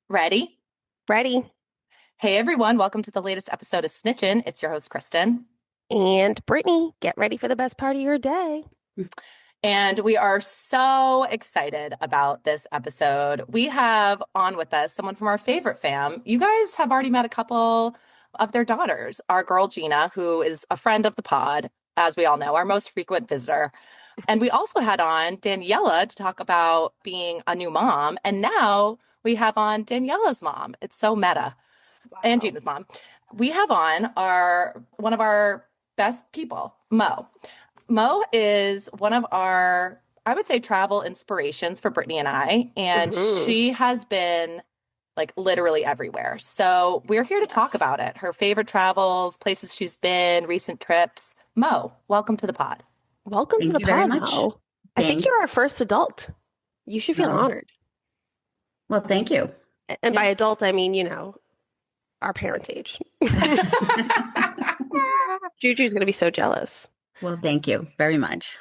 Ready? Ready. Hey everyone, welcome to the latest episode of Snitchin'. It's your host, Kristen. And Brittany, get ready for the best part of your day. And we are so excited about this episode. We have on with us someone from our favorite fam. You guys have already met a couple of their daughters. Our girl, Gina, who is a friend of the pod, as we all know, our most frequent visitor. And we also had on Daniela to talk about being a new mom. And now we have on Daniela's mom. It's so meta. And Wow. Gina's mom. We have on our one of our best people, Mo. Mo is one of our, I would say, travel inspirations for Brittany and I, and hmm she has been like literally everywhere. So we're here to talk Yes. about it. Her favorite travels, places she's been, recent trips. Mo, welcome to the pod. Welcome to Thank the you very pod, much. Mo. I think Thank. you're our first adult. You should feel Oh, honored. well, thank you. And by Yeah. adult, I mean, our parents' age. Juju's going to be so jealous. Well, thank you very much.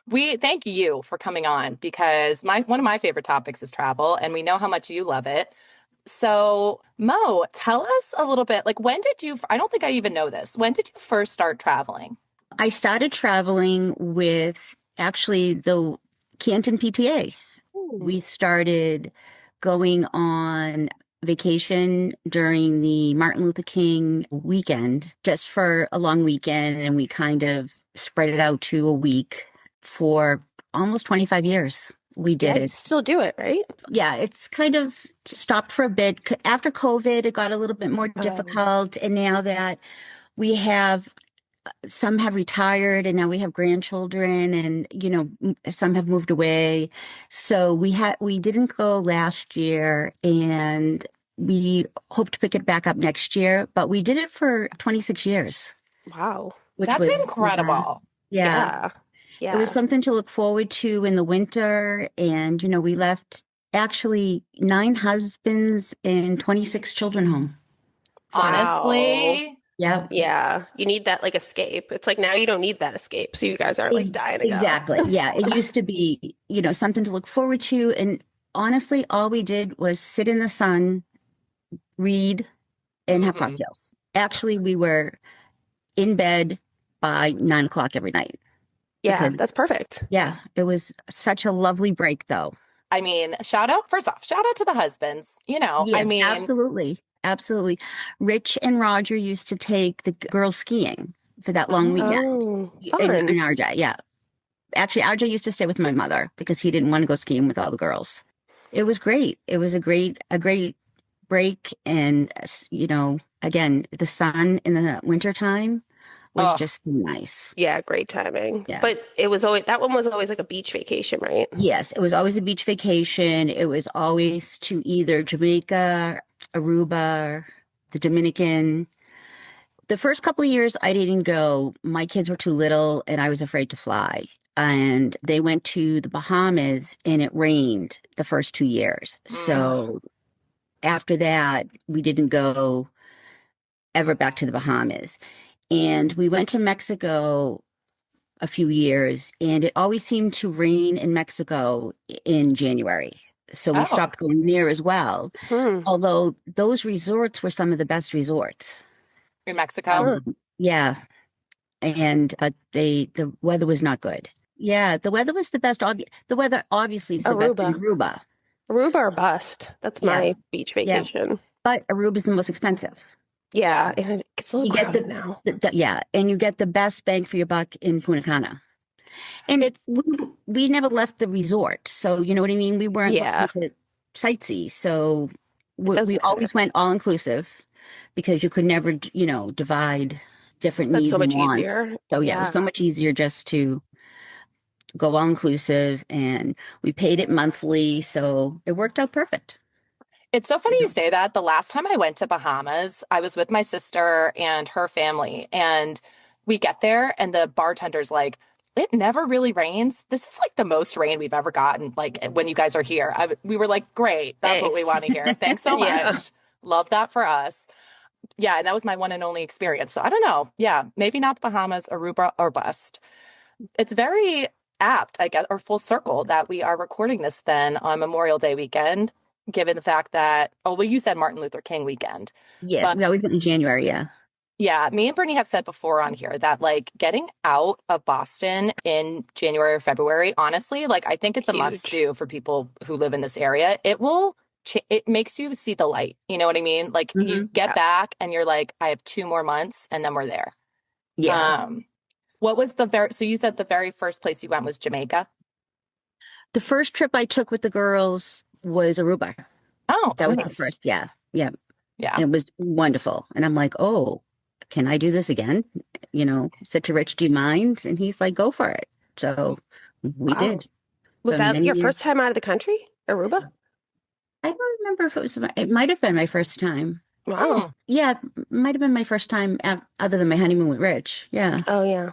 We thank you for coming on because my one of my favorite topics is travel, and we know how much you love it. So, Mo, tell us a little bit, like when did you, I don't think I even know this. When did you first start traveling? I started traveling with actually the Canton PTA. Ooh. We started going on vacation during the Martin Luther King weekend, just for a long weekend, and we kind of spread it out to a week for almost 25 years. We Yeah, did you it. still do it, right? Yeah, it's kind of stopped for a bit. After COVID, it got a little bit more Um, difficult. And now that we have, some have retired and now we have grandchildren and, some have moved away. So we didn't go last year and we hope to pick it back up next year, but we did it for 26 years, wow. which That's was, incredible. yeah. Yeah. It was Yeah. something to look forward to in the winter. And, we left actually 9 husbands and 26 children home. Wow. Honestly, Yep. Yeah. You need that like escape. It's like now you don't need that escape. So you guys aren't like dying to go. Exactly. Yeah. It used to be, something to look forward to. And honestly, all we did was sit in the sun, read, and have hmm cocktails. Actually, we were in bed by 9 o'clock every night Yeah, because, that's perfect. yeah, it was such a lovely break, though. I mean, shout out, first off, shout out to the husbands. I Yes, mean, absolutely. Absolutely. Rich and Roger used to take the girls skiing for that long oh, weekend. Oh, And fun. RJ, yeah. Actually, RJ used to stay with my mother because he didn't want to go skiing with all the girls. It was great. It was a great break. And, again, the sun in the wintertime was oh, just nice. Yeah, great timing. Yeah. But it was always that one was always like a beach vacation, right? Yes, it was always a beach vacation. It was always to either Jamaica, Aruba, the Dominican. The first couple of years I didn't go. My kids were too little and I was afraid to fly. And they went to the Bahamas and it rained the first 2 years. mm. So after that, we didn't go ever back to the Bahamas. And we went to Mexico a few years and it always seemed to rain in Mexico in January. So we Oh, stopped going there as well. Hmm. Although those resorts were some of the best resorts. in Mexico. Huh. Yeah, and but the weather was not good. Yeah, the weather was the best. The weather obviously is the best in Aruba. Aruba. Aruba or bust. That's Yeah, my beach yeah, vacation. but Aruba is the most expensive. Yeah, and it gets a little You get crowded now. yeah, and you get the best bang for your buck in Punta Cana. And It's we never left the resort, so you know what I mean. We weren't looking Yeah, to sightsee, so it we doesn't matter. always went all inclusive because you could never, divide different That's needs so and much wants. easier. So yeah, it was Yeah. so much easier just to go all inclusive, and we paid it monthly, so it worked out perfect. it's so funny you say that. The last time I went to Bahamas, I was with my sister and her family, and we get there, and the bartender's like, "It never really rains. This is like the most rain we've ever gotten. Like when you guys are here." We were like, "Great, that's what we want Thanks. to hear. Thanks so Yeah. much. Love that for us." Yeah, and that was my one and only experience. So I don't know. Yeah, maybe not the Bahamas, Aruba, or bust. It's very apt, I guess, or full circle that we are recording this then on Memorial Day weekend. given the fact that, oh, well, you said Martin Luther King weekend. Yes, But we always went in January. Yeah. yeah, me and Brittany have said before on here that like getting out of Boston in January or February, honestly, like I think it's a must Huge. do for people who live in this area. It makes you see the light. You know what I mean? Like you Hmm. get Yeah. back and you're like, I have 2 more months and then we're there. Yes. Yeah. What was so you said the very first place you went was Jamaica? The first trip I took with the girls was Aruba. Oh, That was the nice. first. Yeah. Yeah. Yeah. It was wonderful. And I'm like, oh, can I do this again? Said to Rich, do you mind? And he's like, go for it. So we Wow. did Was for that many your years. first time out of the country? Aruba? I don't remember if it might have been my first time. Wow. Hmm. Yeah, might have been my first time other than my honeymoon with Rich. Yeah. Oh, yeah.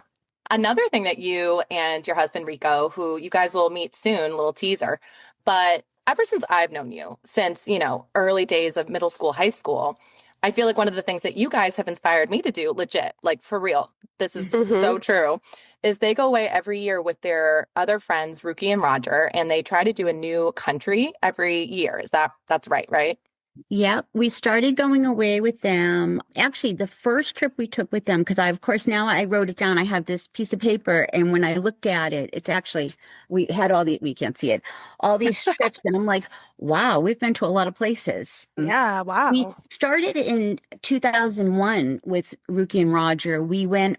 Another thing that you and your husband Rico, who you guys will meet soon, little teaser, but ever since I've known you, since, early days of middle school, high school, I feel like one of the things that you guys have inspired me to do, legit, like for real, this is Hmm. so true, is they go away every year with their other friends, Ruki and Roger, and they try to do a new country every year. That's right, right? Yeah, we started going away with them. Actually, the first trip we took with them, because of course, now I wrote it down. I have this piece of paper, and when I looked at it, it's actually, we can't see it, all these trips, and I'm like, wow, we've been to a lot of places. Yeah. We Wow. started in 2001 with Ruki and Roger. We went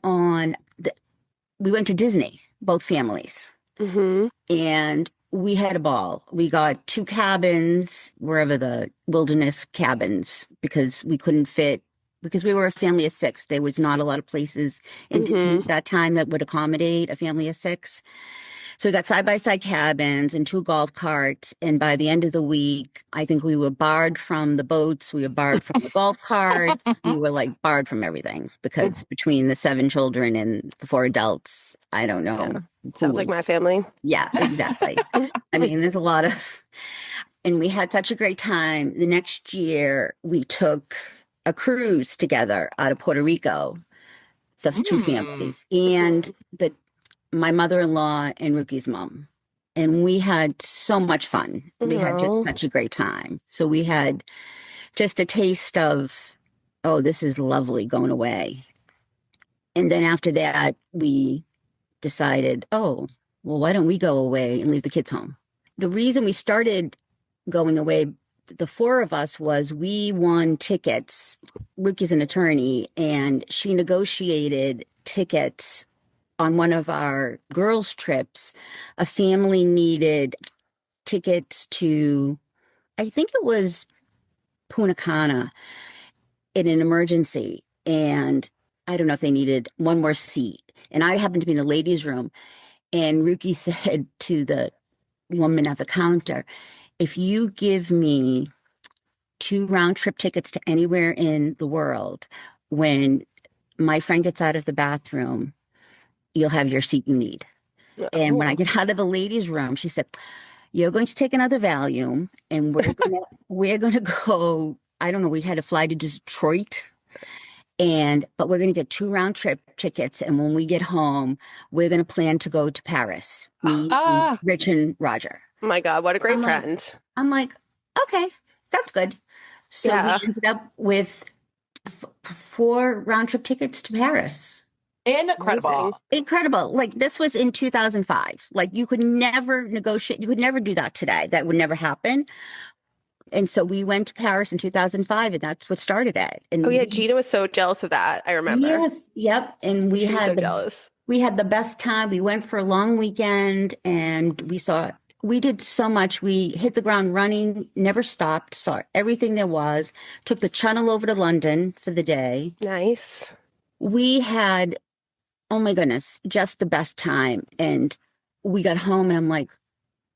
to Disney, both families, Hmm. and we had a ball. We got 2 cabins, wherever the wilderness cabins, because we couldn't fit, because we were a family of 6. There was not a lot of places in Disney Hmm. at that time that would accommodate a family of 6. So we got side by side cabins and 2 golf carts. And by the end of the week, I think we were barred from the boats. We were barred from the golf carts. We were like barred from everything because between the 7 children and the 4 adults, I don't Yeah. know who Sounds like my was. family. Yeah, exactly. I mean, there's a lot of, and we had such a great time. The next year, we took a cruise together out of Puerto Rico, the 2 Hmm. families, and my mother-in-law and Ruki's mom. And we had so much fun. We had just Oh. such a great time. So we had just a taste of, oh, this is lovely going away. And then after that, we decided, oh, well, why don't we go away and leave the kids home? The reason we started going away, the 4 of us, was we won tickets. Ruki's an attorney, and she negotiated tickets on one of our girls' trips. A family needed tickets to, I think it was Punta Cana, in an emergency. And I don't know if they needed one more seat. And I happened to be in the ladies' room. And Ruki said to the woman at the counter, if you give me 2 round trip tickets to anywhere in the world, when my friend gets out of the bathroom, you'll have your seat you need. And when I Oh. get out of the ladies' room, she said, you're going to take another Valium and we're gonna go. I don't know, we had to fly to Detroit, but we're gonna get 2 round trip tickets. And when we get home, we're gonna plan to go to Paris. Me, Ah, Rich, and Roger. My God, what a great I'm like, friend. I'm like, okay, that's good. So we Yeah. ended up with 4 round trip tickets to Paris. Amazing. incredible. Incredible. Like this was in 2005. Like you could never negotiate, you could never do that today. That would never happen. And so we went to Paris in 2005, and that's what started it. Oh, And yeah. Gina was so jealous of that. I remember. yes, yep. And She was so jealous. we had the best time. We went for a long weekend, and we did so much. We hit the ground running, never stopped, saw everything there was, took the channel over to London for the day. Nice. We had, oh my goodness, just the best time. And we got home, and I'm like,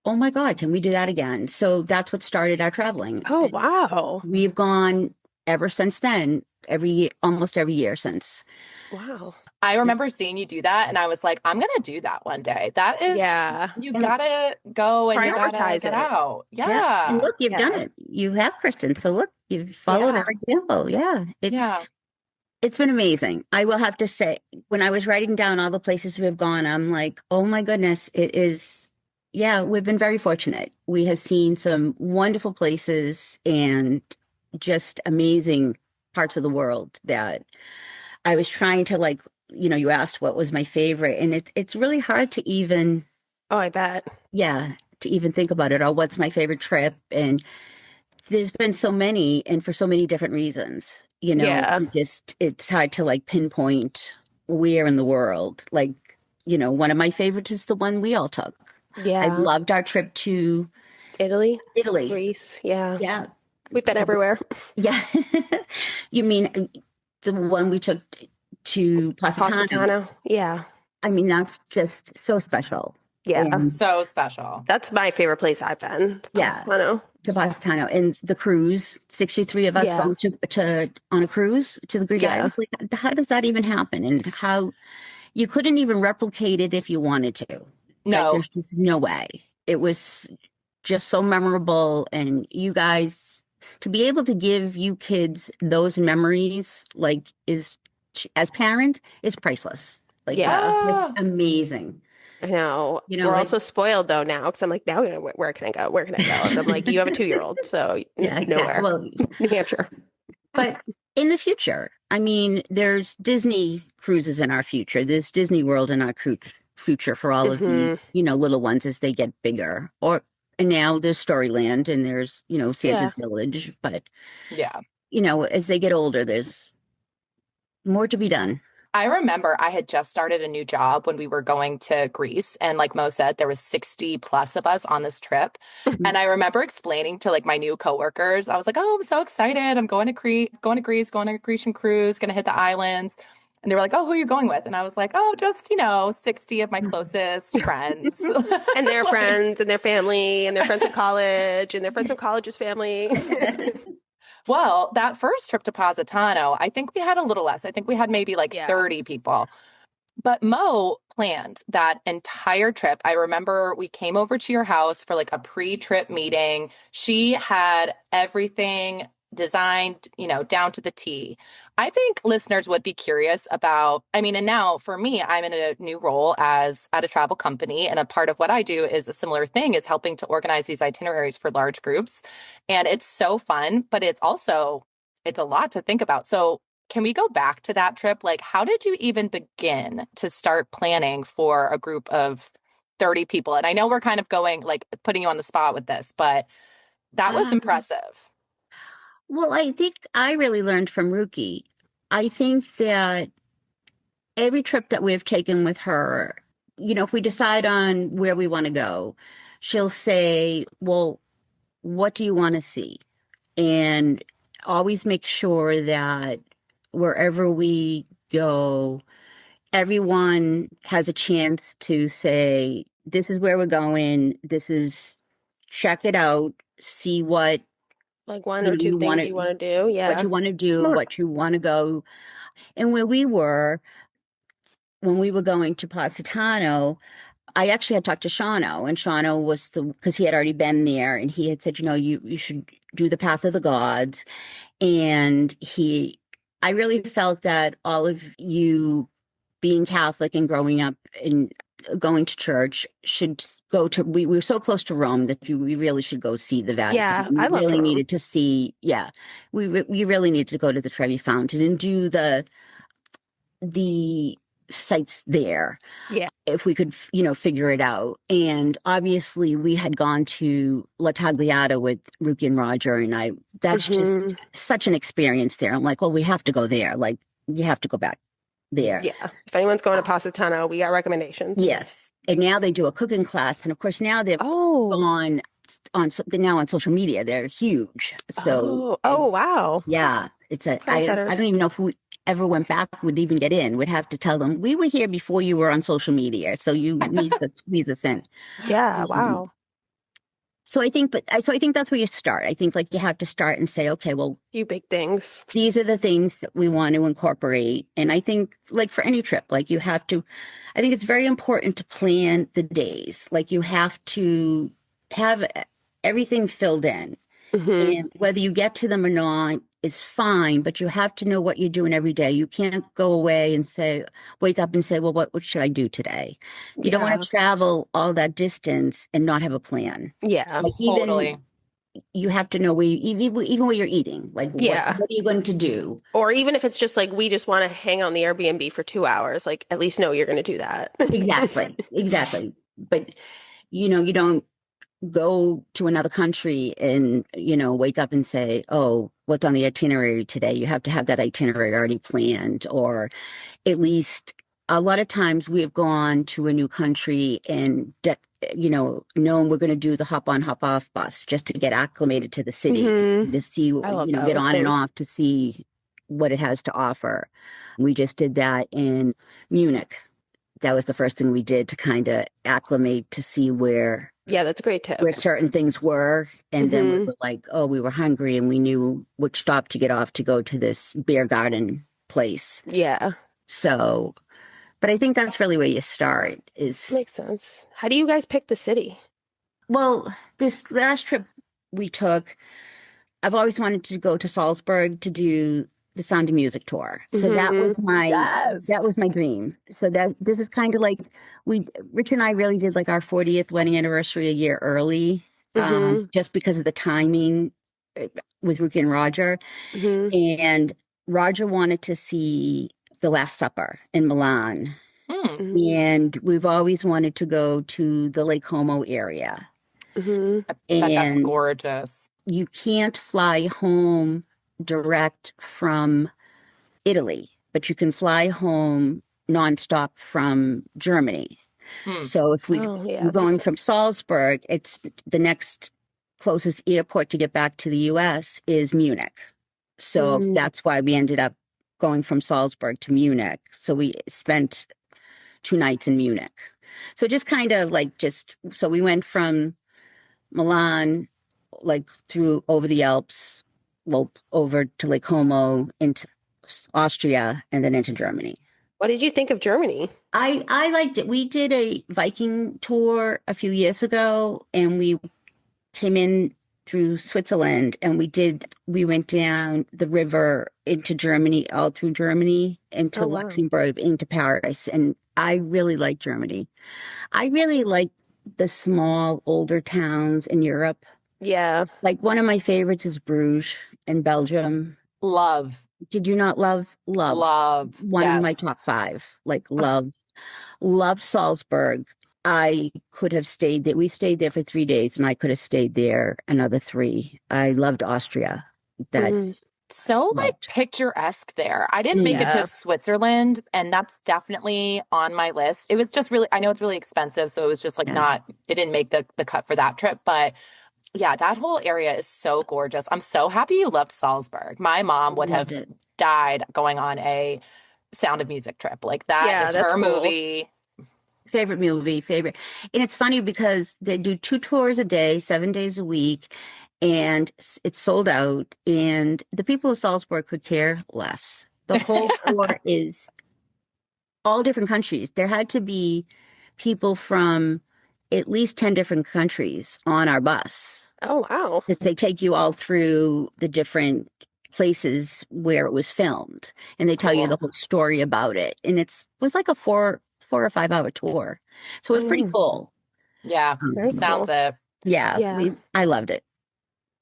oh my God, can we do that again? So that's what started our traveling. Oh, wow. We've gone ever since then, every year, almost every year since. Wow. I remember seeing you do that and I was like, I'm gonna do that one day. That is, Yeah. you And gotta go and you gotta Prioritize get it. out. yeah, and Yeah. look, you've done Yeah. it. You have, Kristen. So look, you've followed Yeah. our example. Yeah, Yeah. it's been amazing. I will have to say, when I was writing down all the places we've gone, I'm like, oh my goodness, it is. Yeah, we've been very fortunate. We have seen some wonderful places and just amazing parts of the world that I was trying to like, you asked what was my favorite, and it's really hard to even, Oh, I bet. yeah, to even think about it or what's my favorite trip. And there's been so many and for so many different reasons. Yeah. It's hard to like pinpoint where in the world. Like, one of my favorites is the one we all took. I Yeah. loved our trip to Italy, Italy. Greece. Yeah. Yeah. We've been everywhere. Yeah. You mean the one we took to Positano? Positano. Yeah. I mean, that's just so special. Yeah. And So special. That's my favorite place I've been. yeah, Positano. to Positano and the cruise, 63 of us Yeah. going to on a cruise to the Greek Yeah. islands. Like, how does that even happen? And how you couldn't even replicate it if you wanted to. Like, No, there's just no way. It was just so memorable. And you guys, to be able to give you kids those memories, like, is as parents, is priceless. Like, Yeah. it's ah, amazing. I know. We're It, also spoiled though now because I'm like, now where can I go? Where can I go? And I'm like, you have a 2-year-old, so yeah, exactly. nowhere. Well, New Hampshire. but in the future, I mean, there's Disney cruises in our future. There's Disney World in our future for all of the, Hmm. little ones as they get bigger. And now there's Storyland and there's, Santa's Yeah. Village. But, yeah. as they get older, there's more to be done. I remember I had just started a new job when we were going to Greece. And like Mo said, there was 60 plus of us on this trip. And I remember explaining to like my new coworkers, I was like, oh, I'm so excited. I'm going to going to Greece, going on a Grecian cruise, going to hit the islands. And they were like, oh, who are you going with? And I was like, oh, just, 60 of my closest friends. And their Like, friends and their family and their friends from college and their friends from college's family. well, that first trip to Positano, I think we had a little less. I think we had maybe like Yeah. 30 people. But Mo planned that entire trip. I remember we came over to your house for like a pre-trip meeting. She had everything designed, down to the T. I think listeners would be curious about, I mean, and now for me, I'm in a new role as at a travel company. And a part of what I do is a similar thing is helping to organize these itineraries for large groups. And it's so fun, but it's a lot to think about. So can we go back to that trip? Like, how did you even begin to start planning for a group of 30 people? And I know we're kind of going, like, putting you on the spot with this, but that was Um, impressive. well, I think I really learned from Ruki. I think that every trip that we've taken with her, if we decide on where we want to go, she'll say, well, what do you want to see? And always make sure that wherever we go, everyone has a chance to say, this is where we're going. Check it out, see Like one or two you want things to, you want to do. what Yeah. you want to do, Smart. what you want to go. And when we were going to Positano, I actually had talked to Shano, and Shano was because he had already been there, and he had said, you should do the Path of the Gods. And I really felt that all of you being Catholic and growing up and going to church should go to, we were so close to Rome that we really should go see the Vatican. Yeah. We I loved really Rome. needed to see, yeah, we really needed to go to the Trevi Fountain and do the sites there Yeah. if we could, figure it out. And obviously, we had gone to La Tagliata with Ruki and Roger, and that's Hmm. just such an experience there. I'm like, well, we have to go there. Like, you have to go back there. Yeah. If anyone's going to Positano, we got recommendations. Yes. And now they do a cooking class. And of course, now they've Oh. gone they're now on social media. They're huge. So, Oh. Oh, wow. yeah, I don't Trendsetters. even know if we ever went back, would even get in. We'd have to tell them we were here before you were on social media, so you need to squeeze us in. Yeah. Um, Wow. so I think that's where you start. I think like you have to start and say, okay, well, You big things. these are the things that we want to incorporate. And I think like for any trip, like I think it's very important to plan the days. Like you have to have everything filled in. Hmm. And whether you get to them or not, is fine, but you have to know what you're doing every day. You can't go away and wake up and say, well, what should I do today? You don't want Yeah. to travel all that distance and not have a plan. Yeah. Like Totally. even you have to know even where you're eating, like Yeah. what are you going to do? Or even if it's just like we just want to hang on the Airbnb for 2 hours, like at least know you're going to do that. Exactly, exactly. But you don't go to another country and, wake up and say, oh, what's on the itinerary today? You have to have that itinerary already planned, or at least a lot of times we have gone to a new country and, knowing we're going to do the hop on, hop off bus just to get acclimated to the city, to see, I love get those on and things. off to see what it has to offer. We just did that in Munich. That was the first thing we did to kind of acclimate to see Yeah, that's a great tip. where certain things were. And then we Hmm. were like, oh, we were hungry and we knew which stop to get off to go to this beer garden place. Yeah, So, but I think that's really where you start is, makes sense. How do you guys pick the city? well, this last trip we took, I've always wanted to go to Salzburg to do the Sound of Music tour. So Hmm. Yes. that was my dream. So this is kind of like Rich and I really did like our 40th wedding anniversary a year early, Hmm. just because of the timing with Rick and Roger. Hmm. And Roger wanted to see The Last Supper in Milan. Hmm. Hmm. And we've always wanted to go to the Lake Como area. Hmm. I bet that's And gorgeous. you can't fly home direct from Italy, but you can fly home nonstop from Germany. Hmm. So if Oh, yeah, we're that makes going from sense. Salzburg, it's the next closest airport to get back to the US is Munich. So Hmm. that's why we ended up going from Salzburg to Munich. So we spent 2 nights in Munich. So just kind of like so we went from Milan, like through over the Alps, well, over to Lake Como, into Austria, and then into Germany. What did you think of Germany? I liked it. We did a Viking tour a few years ago, and we came in through Switzerland, and we went down the river into Germany, all through Germany, into Oh, wow. Luxembourg, into Paris, and I really like Germany. I really like the small, older towns in Europe. Yeah. Like one of my favorites is Bruges in Belgium. Love. Did you not love Love. one of my Yes. top five? Like loved Salzburg. I could have stayed there. We stayed there for 3 days and I could have stayed there another three. I loved Austria. That Hmm. So like loved. picturesque there. I didn't make it Mm. to Yeah. Switzerland, and that's definitely on my list. It was just really, I know it's really expensive, so it was just like Yeah, not, it didn't make the cut for that trip. But yeah, that whole area is so gorgeous. I'm so happy you loved Salzburg. My mom would have loved it. died going on a Sound of Music trip. Like that Yeah, is that's her cool. movie. Favorite movie, favorite. And it's funny because they do 2 tours a day, 7 days a week, and it's sold out. And the people of Salzburg could care less. The whole tour is all different countries. There had to be people from at least 10 different countries on our bus Oh, wow. because they take you all through the different places where it was filmed and they tell you Cool. the whole story about it. And was like a 4 or 5 hour tour. So it was Oh, pretty wow. cool. Yeah, Very sounds cool. it. Yeah, Yeah. I loved it.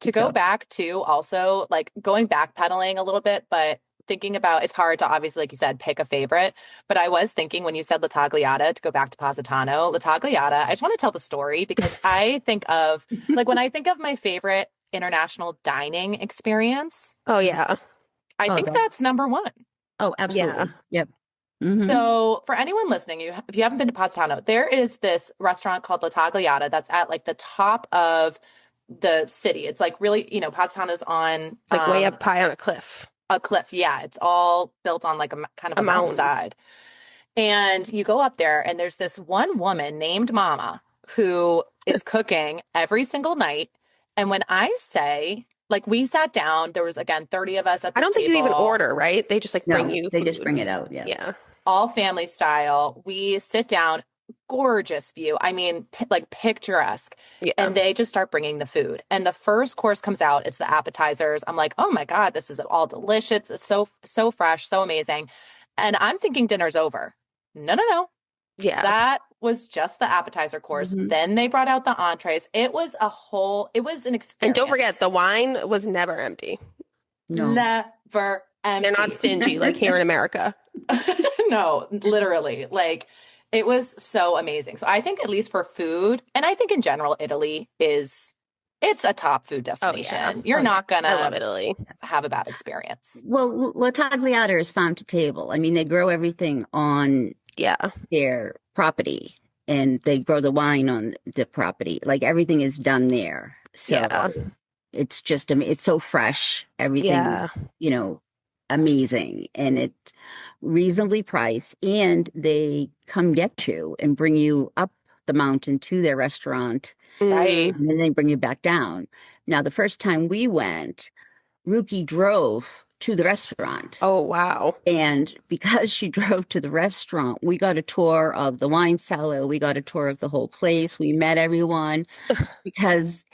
To go So back to also like going backpedaling a little bit, but thinking about it's hard to obviously, like you said, pick a favorite. But I was thinking when you said La Tagliata to go back to Positano, La Tagliata, I just want to tell the story because I think of like when I think of my favorite international dining experience, Oh, yeah. I oh, think that's number one. Yeah. absolutely. Yep. Hmm. So, for anyone listening, if you haven't been to Positano, there is this restaurant called La Tagliata that's at like the top of the city. It's like really, Positano's on Like way up high on a cliff, a cliff. Yeah, it's all built on like a kind of a a mountain. mountainside. And you go up there, and there's this one woman named Mama who is cooking every single night. And when I say, like, we sat down, there was again 30 of us at I this don't think you even table, order, right? They just like bring No, you they just food. bring it out. Yeah. Yeah. all family style. We sit down. gorgeous view. I mean, like picturesque. Yeah. And they just start bringing the food. And the first course comes out, it's the appetizers. I'm like, oh my God, this is all delicious. It's so fresh, so amazing. And I'm thinking dinner's over. No, no, no. Yeah. That was just the appetizer course. Mhm. Then they brought out the entrees. It was an And don't forget, experience. the wine was never empty. No. Never They're not empty. stingy like here in America. No, literally. Like it was so amazing. So I think at least for food, and I think in general, it's a top food Oh, yeah. destination. You're Oh, yeah. not I love gonna Italy. have a bad experience. Well, La Tagliata is farm to table. I mean, they grow everything on Yeah. their property and they grow the wine on the property. Like everything is done there. So Yeah. it's just, it's so fresh. Everything, Yeah. amazing. And it's reasonably priced. And they come get you and bring you up the mountain to their restaurant. Right. Mm. And then they bring you back down. Now, the first time we went, Ruki drove to the restaurant. Oh, wow. And because she drove to the restaurant, we got a tour of the wine cellar. We got a tour of the whole place. We met everyone because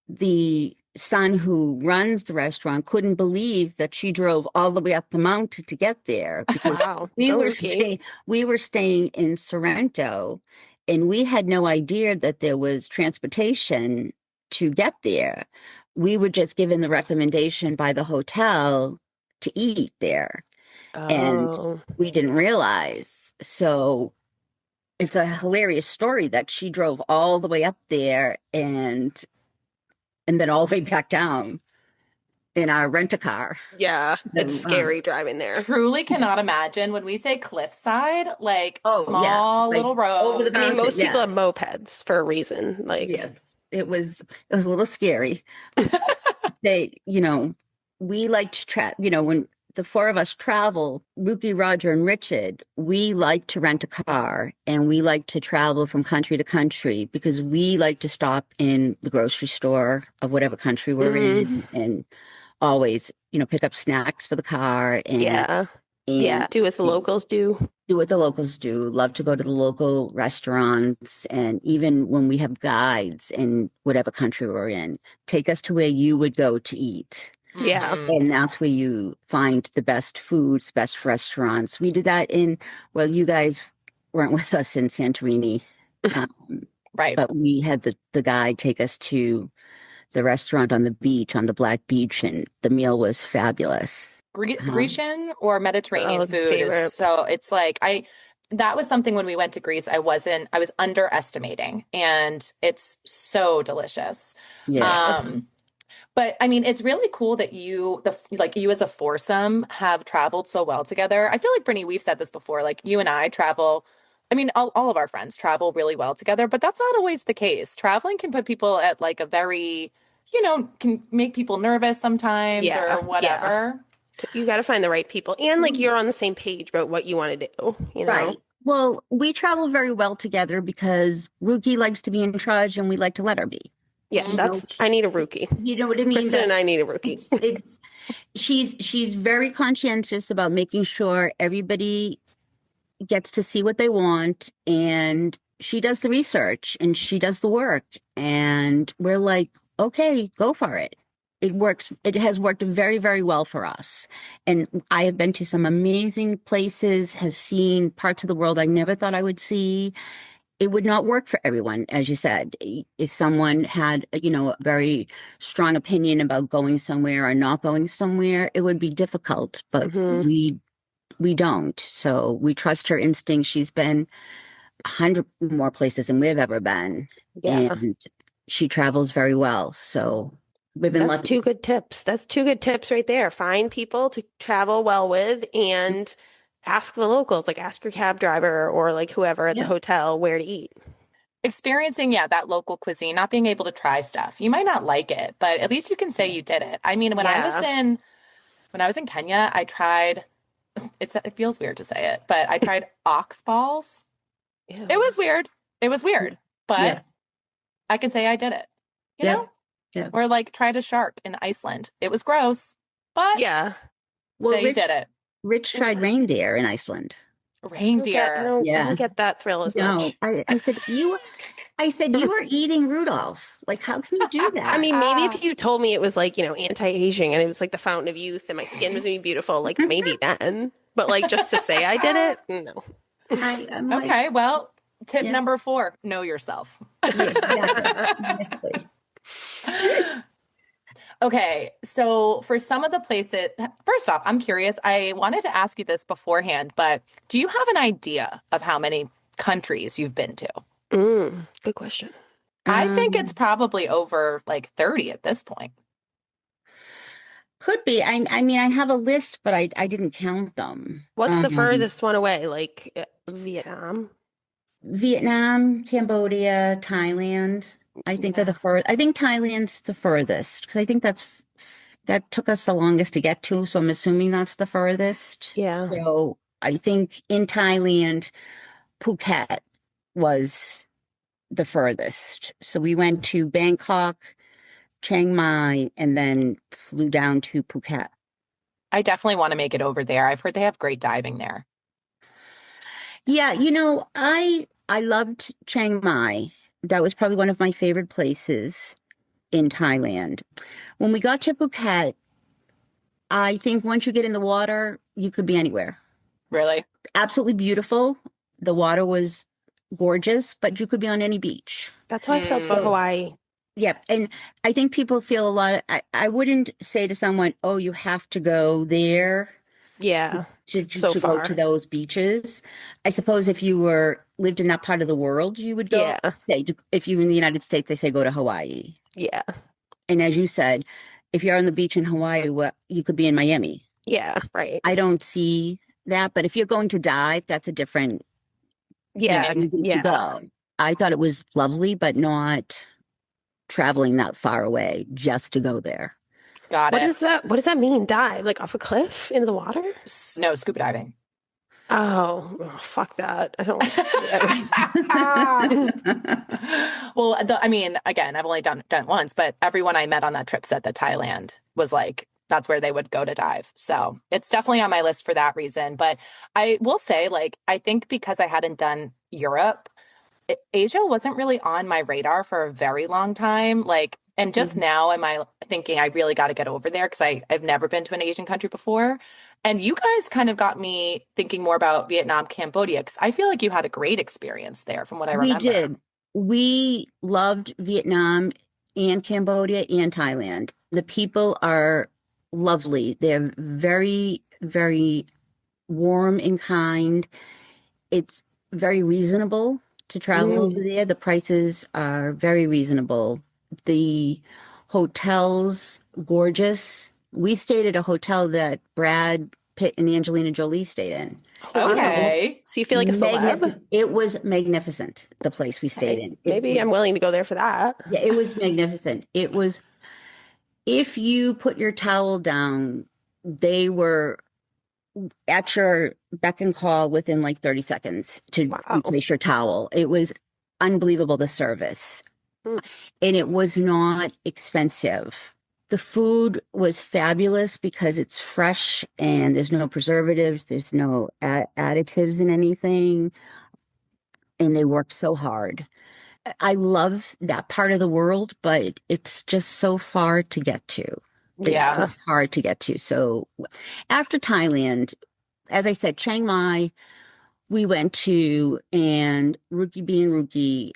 the son who runs the restaurant couldn't believe that she drove all the way up the mountain to get there because Wow. we Go were Rookie. staying in Sorrento and we had no idea that there was transportation to get there. We were just given the recommendation by the hotel to eat there and Oh. we didn't realize. So it's a hilarious story that she drove all the way up there and then all the way back down in our rent-a-car. Yeah. It's So, scary driving there. Truly cannot imagine when we say cliffside, like oh yeah, small like little over the road. I mean, mountain. most people Yeah, have mopeds for a reason. Like, yes, it was a little scary. They, we like to when the four of us travel, Ruki, Roger, and Richard, we like to rent a car and we like to travel from country to country because we like to stop in the grocery store of whatever country we're mm, in and always, pick up snacks for the car yeah. Yeah. and Do as the locals do. do what the locals do. Love to go to the local restaurants. And even when we have guides in whatever country we're in, take us to where you would go to eat. Yeah. Mhm. And that's where you find the best foods, best restaurants. We did that well, you guys weren't with us in Santorini, Right. but we had the guide take us to the restaurant on the beach, on the Black Beach, and the meal was fabulous. Grecian or Mediterranean Oh, food is favorite. so it's like that was something when we went to Greece I was underestimating and it's so delicious. Yes. Yeah. But I mean it's really cool that you as a foursome have traveled so well together. I feel like Brittany, we've said this before, like you and I travel. I mean, all of our friends travel really well together, but that's not always the case. Traveling can put people at like a very, can make people nervous sometimes Yeah. or Yeah. whatever. You got to find the right people. And like you're on the same page about what you want to do. Right. Well, we travel very well together because Ruki likes to be in charge and we like to let her be. Yeah, Mhm. I need a rookie. You know what I mean? Kristen and I need a rookie. It's she's very conscientious about making sure everybody gets to see what they want and she does the research and she does the work and we're like, okay, go for it. It works. It has worked very, very well for us. And I have been to some amazing places, have seen parts of the world I never thought I would see. It would not work for everyone, as you said. If someone had, a very strong opinion about going somewhere or not going somewhere, it would be difficult. But Hmm. we don't. So we trust her instinct. She's been 100 more places than we've ever been, Yeah. and she travels very well. So we've been That's lucky. two good tips. That's two good tips right there. Find people to travel well with and ask the locals, like ask your cab driver or like whoever at the Yeah. hotel where to eat. Experiencing, yeah, that local cuisine, not being able to try stuff. You might not like it, but at least you can say you did it. I mean, Yeah. when I was in Kenya, I tried it feels weird to say it, but I tried ox balls. Ew. It was weird. It was weird, but Yeah. I can say I did it. You Yeah. know? Yeah. Or like tried a shark in Iceland. It was gross, but Yeah. Well, say you did it. Rich tried reindeer in Iceland. Reindeer. I don't Yeah. get that thrill as No, much. I said, you are eating Rudolph. Like, how can you do I that? mean, maybe if you told me it was like, anti-aging and it was like the fountain of youth and my skin was gonna be beautiful, like maybe then. But like just to say I did it, no. I'm like, Okay, well, tip yeah, number 4, know yourself. yeah, exactly. Exactly. Okay, so for some of the places, first off, I'm curious. I wanted to ask you this beforehand, but do you have an idea of how many countries you've been to? Good question. I think it's Um, probably over like 30 at this point. could be. I mean, I have a list, but I didn't count them. What's the furthest one away? Like Vietnam? Vietnam, Cambodia, Thailand. I think they're the Yeah. fur. I think Thailand's the furthest because I think that took us the longest to get to. So I'm assuming that's the furthest. Yeah. So I think in Thailand, Phuket was the furthest. So we went to Bangkok, Chiang Mai, and then flew down to Phuket. I definitely want to make it over there. I've heard they have great diving there. Yeah, I loved Chiang Mai. That was probably one of my favorite places in Thailand. When we got to Phuket, I think once you get in the water, you could be anywhere. Really? Absolutely beautiful. The water was gorgeous, but you could be on any beach. That's how I felt about Hmm. So, Hawaii. yeah, and I think people feel a lot. I wouldn't say to someone, "Oh, you have to go there Yeah. It's so to go to far. those beaches." I suppose if you were lived in that part of the world, you would go. Yeah. Say, if you're in the United States, they say go to Hawaii. Yeah. And as you said, if you're on the beach in Hawaii, well, you could be in Miami. Yeah. Right. I don't see that, but if you're going to dive, that's a different Yeah. reason to Yeah. go. I thought it was lovely, but not traveling that far away just to go there. Got it. What does that mean? Dive? Like off a cliff into the water? No, scuba diving. Oh, fuck that. I don't like scuba diving. Well, I mean, again, I've only done it once, but everyone I met on that trip said that Thailand was like that's where they would go to dive. So it's definitely on my list for that reason. But I will say, like, I think because I hadn't done Europe, Asia wasn't really on my radar for a very long time. Like, and just Mhm. now am I thinking I really got to get over there because I've never been to an Asian country before. And you guys kind of got me thinking more about Vietnam, Cambodia, because I feel like you had a great experience there from what I We remember. did. We loved Vietnam and Cambodia and Thailand. The people are lovely. They're very, very warm and kind. It's very reasonable to travel over Mm. there. The prices are very reasonable. The hotels, gorgeous. We stayed at a hotel that Brad Pitt and Angelina Jolie stayed in. Oh, wow. Okay. So you feel like a celeb? It was magnificent, the place we stayed Okay. in. It Maybe I'm was, willing to go there for that. yeah, it was magnificent. It was, if you put your towel down, they were at your beck and call within like 30 seconds to Wow. replace your towel. It was unbelievable, the service. Hmm. And it was not expensive. The food was fabulous because it's fresh and there's no preservatives, there's no additives in anything, and they work so hard. I love that part of the world, but it's just so far to get to. It's Yeah. Yeah. hard to get to. So after Thailand, as I said, Chiang Mai, we went to, and Rookie being Rookie,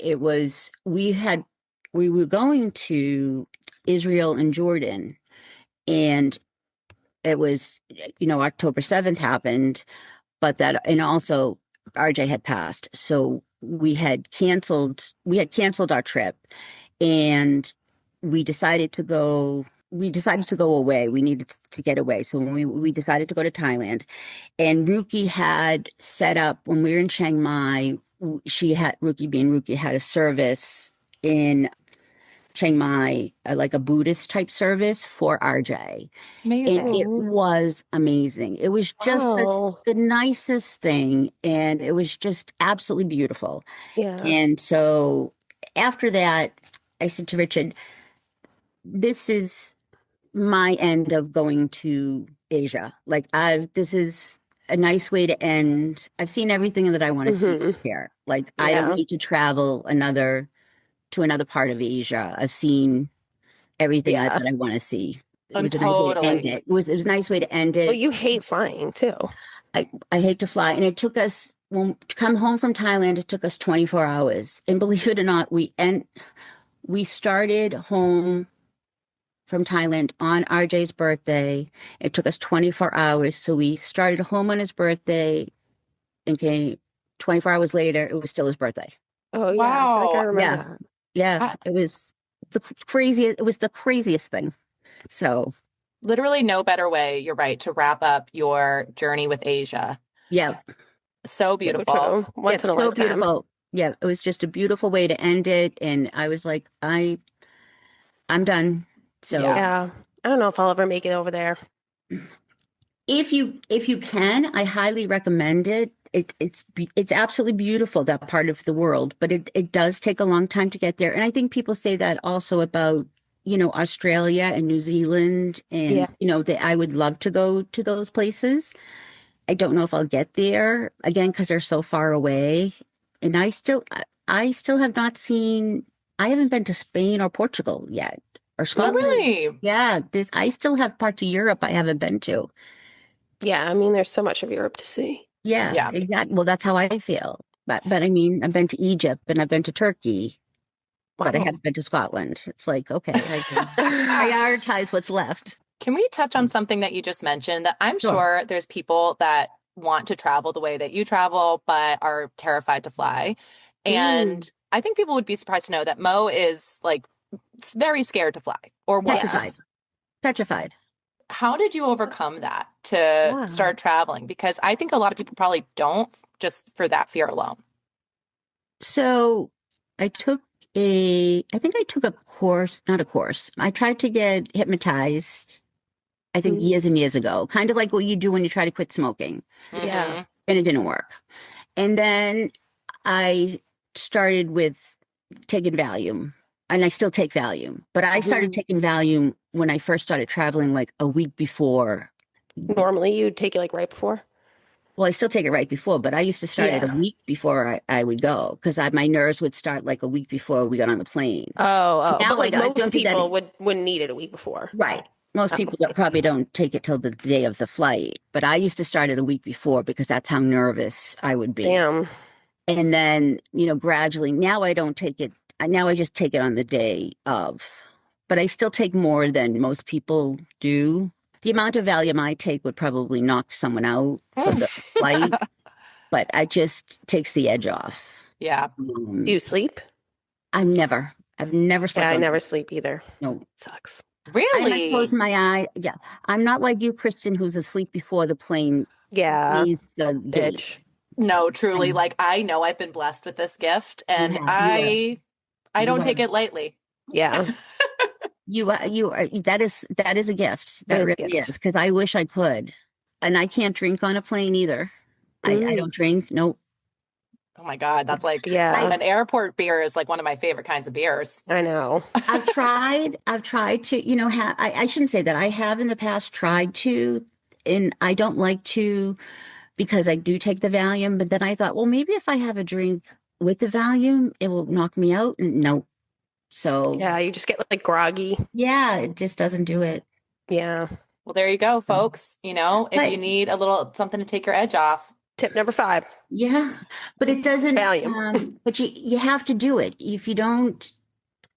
we were going to Israel and Jordan, and it was, October 7th happened, but and also RJ had passed. So we had canceled our trip, and we decided to go away. We needed to get away. So we decided to go to Thailand. And Ruki had set up when we were in Chiang Mai, Ruki being Ruki had a service in Chiang Mai, like a Buddhist type service for RJ. And Amazing. it Oh, was amazing. It was just wow. the nicest thing. And it was just absolutely beautiful. Yeah. And so after that, I said to Richard, this is my end of going to Asia. Like this is a nice way to end. I've seen everything that I want to see Hmm. here. Like I don't Yeah. need to travel to another part of Asia. I've seen everything Yeah. that I want to see. It And was a nice way to end totally. it. It was a nice way to end Well, it. you hate flying too. I hate to fly, and it took us when to come home from Thailand. It took us 24 hours, and believe it or not, we started home from Thailand on RJ's birthday. It took us 24 hours, so we started home on his birthday and came 24 hours later. It was still his birthday. Oh yeah, I feel like I Wow. remember Yeah, that. yeah, I, it was the craziest. It was the craziest thing. So literally no better way, you're right, to wrap up your journey with Asia. yeah, So So beautiful. true. yeah, Once in a so lifetime. beautiful. Yeah, it was just a beautiful way to end it, and I was like, I'm done. So Yeah. Yeah. I don't know if I'll ever make it over there. if you can, I highly recommend it. It's absolutely beautiful, that part of the world, but it does take a long time to get there. And I think people say that also about, Australia and New Zealand, and Yeah. that I would love to go to those places. I don't know if I'll get there again because they're so far away. And I still have not seen, I haven't been to Spain or Portugal yet, or Oh, Scotland. really? Yeah, I still have parts of Europe I haven't been to. Yeah, I mean, there's so much of Europe to see. Yeah, Yeah. exactly. Well, that's how I feel. But I mean, I've been to Egypt and I've been to Turkey, but I Wow. haven't been to Scotland. It's like, okay, I can prioritize what's left. Can we touch on something that you just mentioned that I'm Sure. sure there's people that want to travel the way that you travel, but are terrified to fly. Mm. And I think people would be surprised to know that Mo is like very scared to fly or Petrified. was. Petrified. How did you overcome that to Yeah. start traveling? Because I think a lot of people probably don't just for that fear alone. So I think I took a course, not a course. I tried to get hypnotized, I think Mm. years and years ago, kind of like what you do when you try to quit smoking, Yeah. Hmm. and it didn't work. And then I started with taking Valium, and I still take Valium, but I started Mhm. taking Valium when I first started traveling, like a week before. Normally you'd take it like right before. Well, I still take it right before, but I used to start it a Yeah. week before I would go because my nerves would start like a week before we got on the plane. Oh, oh. But Now like I most don't do that. people wouldn't need it a week before. Right. Most Oh, people probably don't take it till the day of the flight, but I used to start it a week before because that's how nervous I would be. damn. And then, gradually, now I don't take it. Now I just take it on the day of, but I still take more than most people do. The amount of Valium I take would probably knock someone out for the flight, but it just takes the edge off. Yeah. Do you sleep? I've never Yeah, slept I on. never sleep either. No, Sucks. I might close Really? my eye. Yeah, I'm not like you, Christian, who's asleep before the plane Yeah, leaves the gate. bitch. No, truly. And Like I know I've been blessed with this gift and you I you don't are take it lightly. Yeah, you are that is a gift. that That is a really is gift. because I wish I could, and I can't drink on a plane either. I Mm, don't drink. Nope. Oh my God, that's like I yeah, an airport beer is like one of my favorite kinds of beers. I know. I've tried to, I shouldn't say that. I have in the past tried to, and I don't like to because I do take the Valium, but then I thought, well, maybe if I have a drink with the Valium, it will knock me out. And no. So Yeah, you just get like groggy. yeah, it just doesn't do it. Yeah. Well, there you go, folks. If you But need a little something to take your edge off. Tip number 5, yeah, but it doesn't, Valium. but you have to do it. If you don't,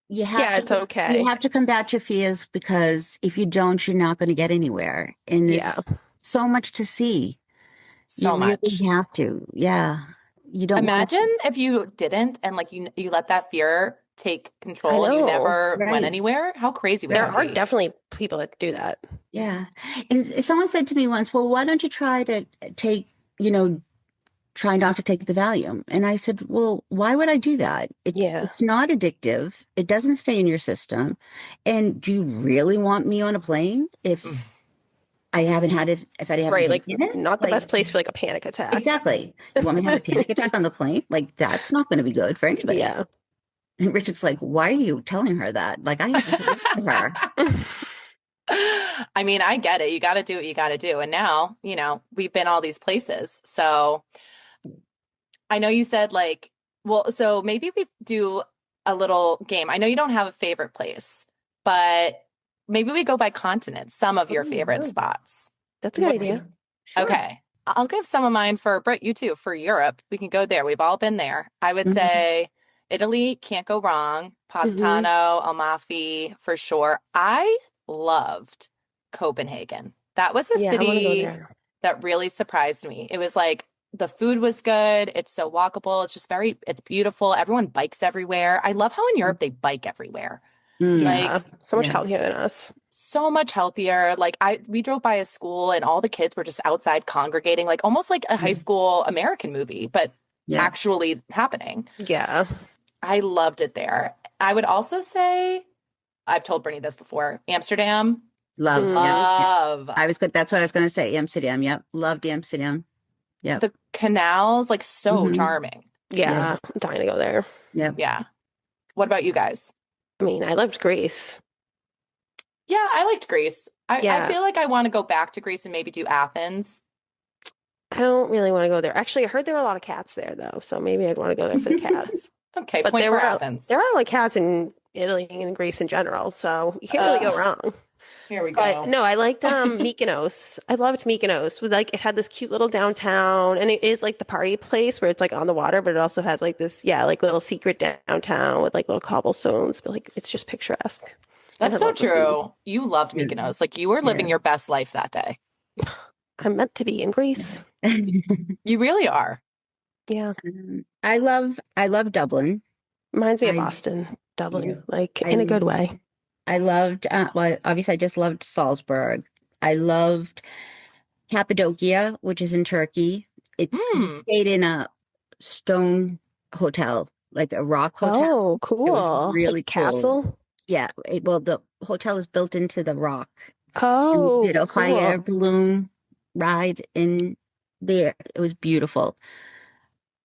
you have Yeah, to, it's you okay. have to combat your fears because if you don't, you're not going to get anywhere. And there's Yeah, so much to see. You So really much. have to. Yeah. You don't want Imagine if you didn't and like you let that fear take I control and you know. never went right. anywhere. How crazy would There Right. that are be? definitely people that do that. Yeah. And someone said to me once, well, why don't you try to take, try not to take the Valium? And I said, well, why would I do that? It's Yeah. it's not addictive. It doesn't stay in your system. And do you really want me on a plane Mm. if I haven't Right, been like in it? not the Like best place for like a panic attack. exactly. You want me to have a panic attack on the plane? Like that's not going to be good for anybody. Yeah. And Richard's like, why are you telling her that? Like I have to sit next to her. I mean, I get it. You got to do what you got to do. And now, we've been all these places. So I know you said like, well, so maybe we do a little game. I know you don't have a favorite place, but maybe we go by continent, some of your favorite Oh, spots. that's a good What, idea. Sure. okay. I'll give some of mine for Britt, you too, for Europe. We can go there. We've all been there. I would Mhm. say Italy, can't go wrong. Hmm. Positano, Amalfi, for sure. I loved Copenhagen. That was a Yeah, I want to go city there. that really surprised me. It was like the food was good. It's so walkable. It's beautiful. Everyone bikes everywhere. I love how in Europe they bike everywhere. Mm. Yeah, Like so much Yeah. healthier than us. so much healthier. Like we drove by a school and all the kids were just outside congregating, like almost like a high Yeah. school American movie, but Yeah. actually happening. Yeah. I loved it there. I would also say, I've told Brittany this before, Amsterdam, Love. Yep. Hmm. Yep. love I was good. That's what I was going to say. Amsterdam. Yep. Loved Amsterdam. Yep. the canals, like so Hmm. charming. Yep. Yeah, I'm dying to go there. Yep. Yeah. What about you guys? I mean, I loved Greece. Yeah, I liked Greece. I Yeah, feel like I want to go back to Greece and maybe do Athens. I don't really want to go there. Actually, I heard there were a lot of cats there though, so maybe I'd want to go there for the cats. Okay, But point for Athens. there are like cats in Italy and Greece in general, so you can't really go Uh, wrong. here we But go. no, I liked Mykonos. I loved Mykonos with like it had this cute little downtown and it is like the party place where it's like on the water, but it also has like this, yeah, like little secret downtown with like little cobblestones, but like it's just picturesque. And That's I so love the food. true. You loved Yeah. Mykonos. Like you were living Yeah. your best life that day. I'm meant to be in Greece. You really are. Yeah. I love Dublin. Reminds me of I Boston, yeah. Dublin, like in a I good way. I loved well, obviously I just loved Salzburg. I loved Cappadocia, which is in Turkey. We Hmm. stayed in a stone hotel, like a rock hotel. Oh, It was cool. Like really cool. castle. Yeah, well, the hotel is built into the rock. And we did Oh, a hot air cool. balloon ride in there. It was beautiful.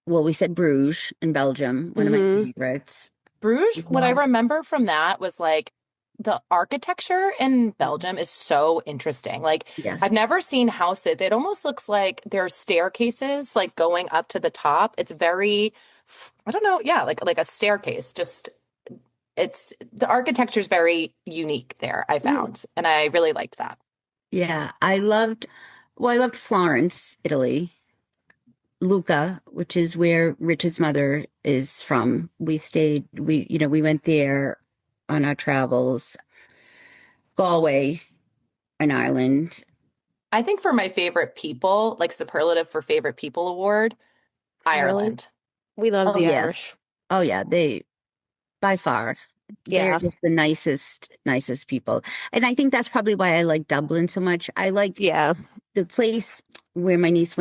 Well, we said Bruges in Belgium, one of my Hmm. favorites. Bruges, what I Love. remember from that was like the architecture in Belgium is so interesting. Like I've Yes. never seen houses. It almost looks like there are staircases like going up to the top. It's very, I don't know, yeah, like a staircase. Just it's the architecture is very unique there, I Mm. found. And I really liked that. Yeah, I loved Florence, Italy. Lucca, which is where Richard's mother is from. We went there on our travels. Galway, an island. I think for my favorite people, like superlative for favorite people award, Ireland. Ireland. We love Oh, the yes. Irish. Oh, yeah. By far, they're Yeah. just the nicest people. And I think that's probably why I like Dublin so much. I like Yeah. the place where my niece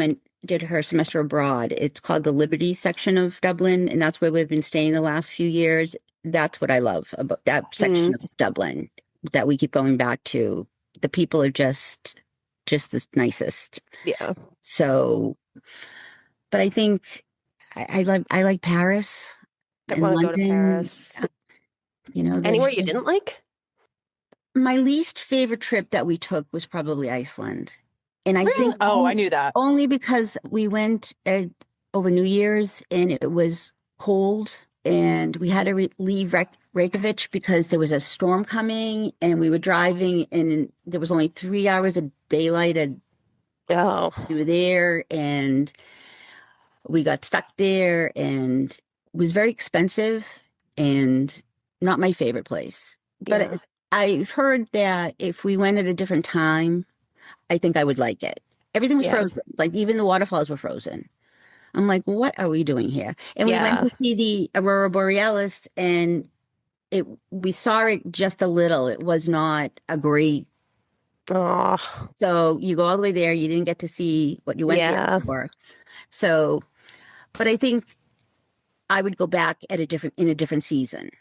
did her semester abroad. It's called the Liberty section of Dublin, and that's where we've been staying the last few years. That's what I love about that Mm. section of Dublin that we keep going back to. The people are just the nicest. Yeah. So, but I think I like Paris I and want to go to London. Paris. There's Anywhere you didn't just like? my least favorite trip that we took was probably Iceland. And I Really? think Oh, I knew that. only because we went over New Year's and it was cold and we had to leave Reykjavik because there was a storm coming and we were driving and there was only 3 hours of daylight and Oh, we were there and we got stuck there and it was very expensive and not my favorite place. yeah. But I heard that if we went at a different time, I think I would like it. Everything was Yeah. frozen, like even the waterfalls were frozen. I'm like, what are we doing here? And we went Yeah. to see the Aurora Borealis and we saw it just a little. It was not a great. Oh, So you go all the way there, you didn't get to see what you went there yeah. for. So, but I think I would go back in a different season.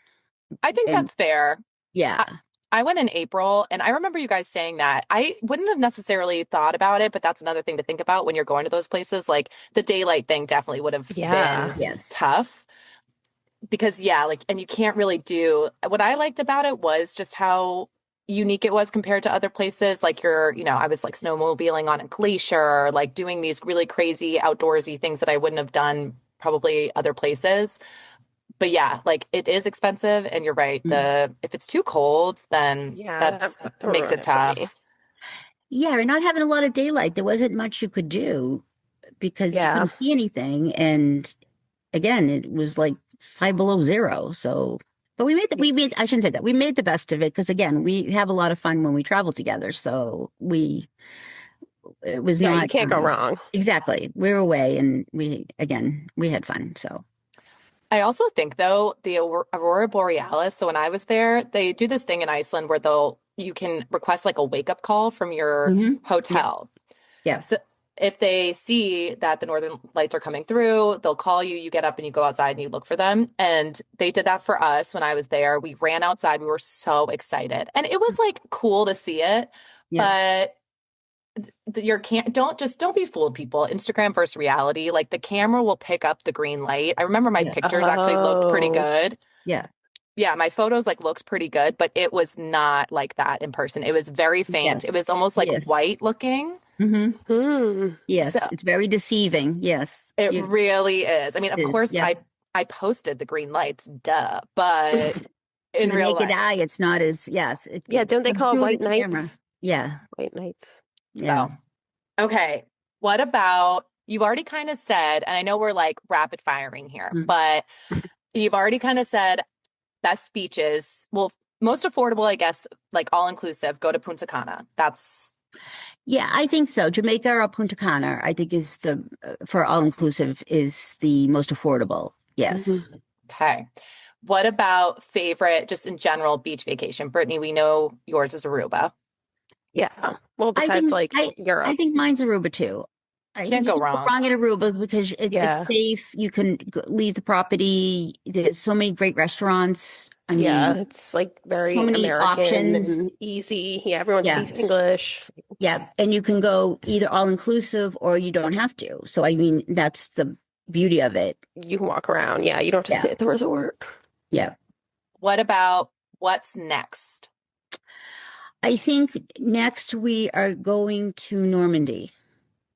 I think And that's fair. yeah, I went in April, and I remember you guys saying that. I wouldn't have necessarily thought about it, but that's another thing to think about when you're going to those places. Like the daylight thing definitely would have Yeah. been yes. tough because, yeah, like, and you can't really do what I liked about it was just how unique it was compared to other places. Like I was like snowmobiling on a glacier, like doing these really crazy outdoorsy things that I wouldn't have done probably other places. But yeah, like it is expensive, and you're right. Mm. If it's too cold, then Yeah, that that's would makes ruin it it for me. tough. Yeah, we're not having a lot of daylight. There wasn't much you could do because you Yeah. couldn't see anything. And again, it was like 5 below 0. So, but I shouldn't say that. We made the best of it because again, we have a lot of fun when we travel together. So it was Yeah, you not can't go wrong. exactly. We were away and we had fun. So, I also think though the Aurora Borealis. So when I was there, they do this thing in Iceland where you can request like a wake up call from your yeah, hotel. yeah, So if they see that the northern lights are coming through, they'll call you, you get up and you go outside and you look for them. And they did that for us when I was there. We ran outside. We were so excited. And it was like cool to see it, yeah, but your can't don't be fooled, people. Instagram versus reality. Like the camera will pick up the green light. I remember my yeah, pictures actually looked pretty Oh, good. yeah. Yeah, my photos like looked pretty good, but it was not like that in person. It was very faint. It Yes, was almost like yes. white looking. hmm hmm. So Yes, it's very deceiving. Yes, it really is. I mean, it of is. course, Yeah. I posted the green lights, duh, but To in the real naked life. eye, it's not as, yes, Yeah, it don't they comes call it through white the camera. knights? Yeah, White knights. yeah. So, okay. What about you've already kind of said, and I know we're like rapid firing here, Mm. but you've already kind of said best beaches. Well, most affordable, I guess, like all inclusive, go to Punta Cana. That's Yeah, I think so. Jamaica or Punta Cana, I think is for all inclusive is the most affordable. Yes. Mhm. okay. What about favorite, just in general, beach vacation? Brittany, we know yours is Aruba. Yeah. Well, I besides think like I Europe. think mine's Aruba too. I think Can't you go can go wrong. wrong at Aruba because it's Yeah. safe. You can leave the property. There's so many great restaurants. I Yeah, mean, it's like so very many American options. and easy. Yeah, everyone Yeah. speaks English. Yeah. And you can go either all inclusive or you don't have to. So, I mean, that's the beauty of it. You can walk around. Yeah, you don't have to Yeah. stay at the resort. Yeah. What about what's next? I think next we are going to Normandy.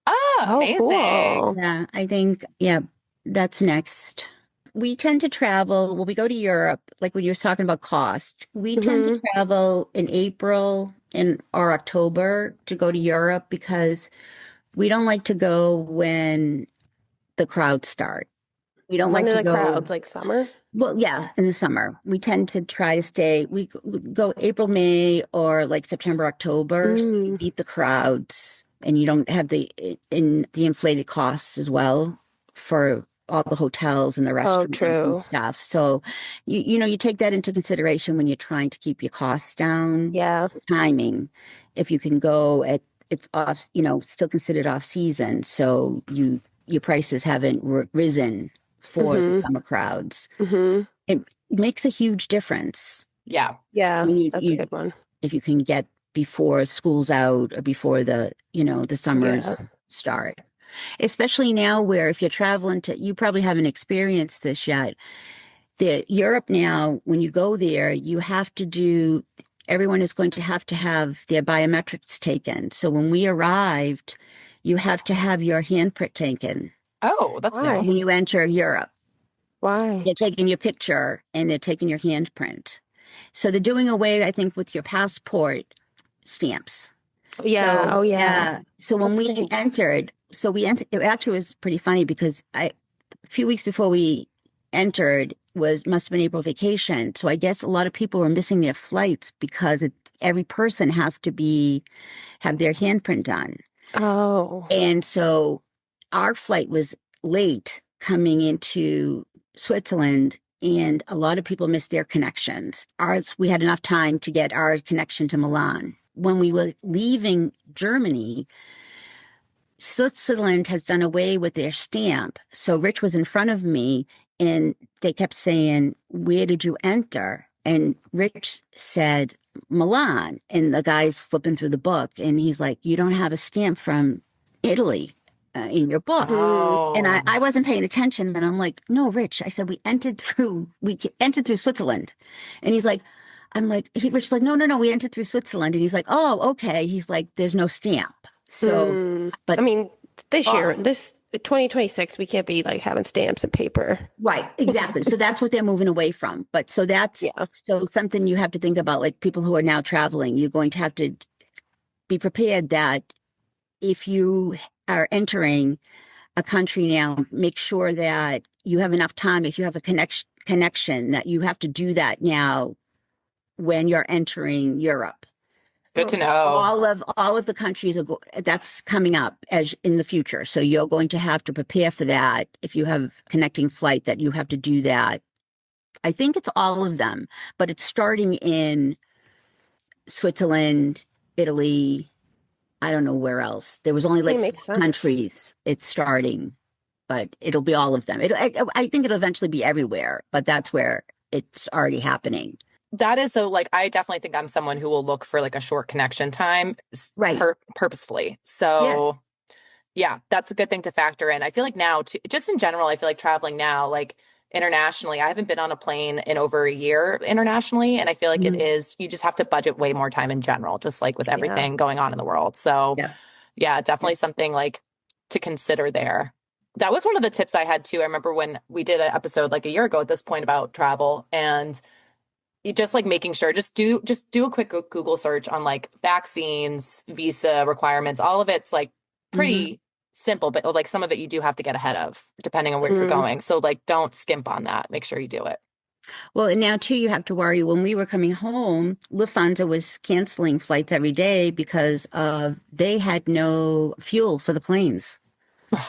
Oh, Oh, amazing. cool. Yeah. I think, yeah, that's next. We tend to travel when we go to Europe, like when you're talking about cost, we tend to Hmm. travel in April and or October to go to Europe because we don't like to go when the crowds start. We don't When like are to the go. crowds? Like summer? Well, yeah, in the summer. We tend to try to stay. We go April, May, or like September, October. So you Mm. beat the crowds and you don't have the inflated costs as well for all the hotels and the Oh, restaurants and true. stuff. So you take that into consideration when you're trying to keep your costs down. Yeah. Timing, if you can go at it's off, still considered off season, so your prices haven't risen for the Hmm. summer crowds. Hmm. It makes a huge difference Yeah. Yeah, when that's a good one. if you can get before school's out or before the Yeah. summers start. Especially now where if you're traveling you probably haven't experienced this yet. The Europe now, when you go there, everyone is going to have their biometrics taken. So when we arrived, you have to have your handprint taken Oh, that's new. Why? when you enter Europe. Why? They're taking your picture and they're taking your handprint. So they're doing away, I think, with your passport stamps. Yeah. So Oh, yeah. yeah. So when That we stinks. entered, it actually was pretty funny because a few weeks before we entered must have been April vacation. So I guess a lot of people were missing their flights because every person has to have their handprint done. Oh. And so our flight was late coming into Switzerland, and a lot of people missed their connections. We had enough time to get our connection to Milan. When we were leaving Germany, Switzerland has done away with their stamp. So Rich was in front of me and they kept saying, "Where did you enter?" And Rich said, "Milan." And the guy's flipping through the book and he's like, "You don't have a stamp from Italy in your book." Hmm. And Oh, I wasn't paying attention. And I'm like, "No, Rich." I said, we entered through Switzerland." And he's like, I'm like, Rich's like, no, no, no, we entered through Switzerland. And he's like, oh, okay. He's like, there's no stamp. So, I but mean, this year, oh, this 2026, we can't be like having stamps and paper. right, exactly. So that's what they're moving away from. But so that's Yeah. so something you have to think about, like people who are now traveling, you're going to have to be prepared that if you are entering a country now, make sure that you have enough time. If you have a connection, that you have to do that now when you're entering Europe. Good to Oh, know. All of the countries that's coming up as in the future. So you're going to have to prepare for that. If you have connecting flight, that you have to do that. I think it's all of them, but it's starting in Switzerland, Italy. I don't know where else. There was only it like four makes sense. countries it's starting, but it'll be all of them. I think it'll eventually be everywhere, but that's where it's already happening. That is so like I definitely think I'm someone who will look for like a short connection time Right. purposefully. Yes. So yeah, that's a good thing to factor in. I feel like now too, just in general, I feel like traveling now, like internationally, I haven't been on a plane in over a year internationally. And I feel like it Mhm. is, you just have to budget way more time in general, just like with Yeah. everything going on in the world. So Yeah. yeah, Yeah. definitely something like to consider there. That was one of the tips I had too. I remember when we did an episode like a year ago at this point about travel and you just like making sure just do a quick Google search on like vaccines, visa requirements, all of it's like Mhm. pretty simple, but like some of it you do have to get ahead of depending on where you're Mm. going. So like don't skimp on that. Make sure you do it. Well, and now too, you have to worry when we were coming home, Lufthansa was canceling flights every day because of they had no fuel for the planes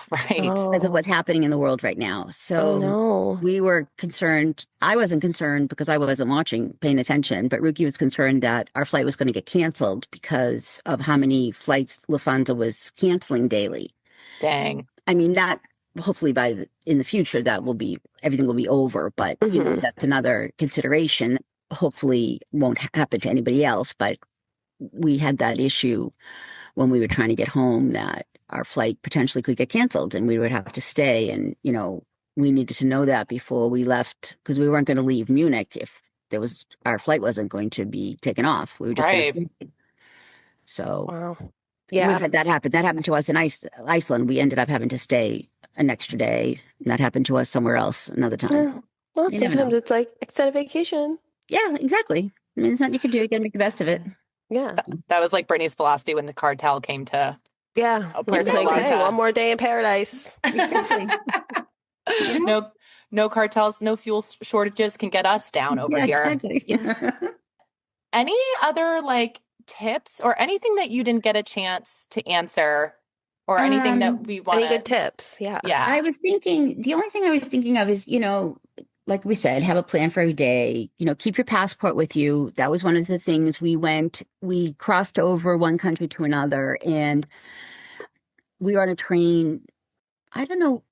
Right. because of Oh, what's happening in the world right now. oh So no. we were concerned. I wasn't concerned because I wasn't watching, paying attention, but Ruki was concerned that our flight was going to get canceled because of how many flights Lufthansa was canceling daily. Dang. I mean, that hopefully in the future that will be everything will be over, but Hmm. that's another consideration. Hopefully won't happen to anybody else, but we had that issue when we were trying to get home that our flight potentially could get canceled and we would have to stay. And, we needed to know that before we left because we weren't going to leave Munich if our flight wasn't going to be taken off. We were just going to Right. stay. So Wow. we've Yeah. had that happen. That happened to us in Iceland. We ended up having to stay an extra day. And that happened to us somewhere else another time. Yeah. Well, You never know. sometimes it's like extended vacation. Yeah, exactly. I mean, there's nothing you can do. You got to make the best of it. Yeah. That was like Brittany's philosophy when the cartel came to Yeah. It's Puerto like, hey, Exactly. one Vallarta. more day in paradise. Exactly. Yeah. No cartels, no fuel shortages can get us down over Yeah, here. exactly. Any other like tips or anything that you didn't get a chance to answer or anything that we want Any good to, tips? Yeah. yeah. The only thing I was thinking of is, like we said, have a plan for every day, keep your passport with you. That was one of the things we crossed over one country to another and we were on a train. I don't know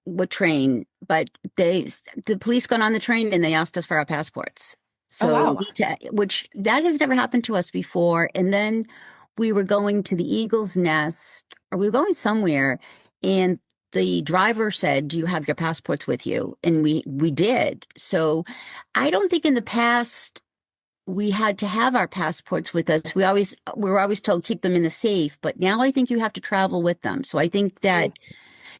what train, but the police got on the train and they asked us for our passports. Oh, So wow. which that has never happened to us before. And then we were going to the Eagle's Nest, or we were going somewhere, and the driver said, "Do you have your passports with you?" And we did. So I don't think in the past we had to have our passports with us. We were always told keep them in the safe, but now I think you have to travel with them. So I think that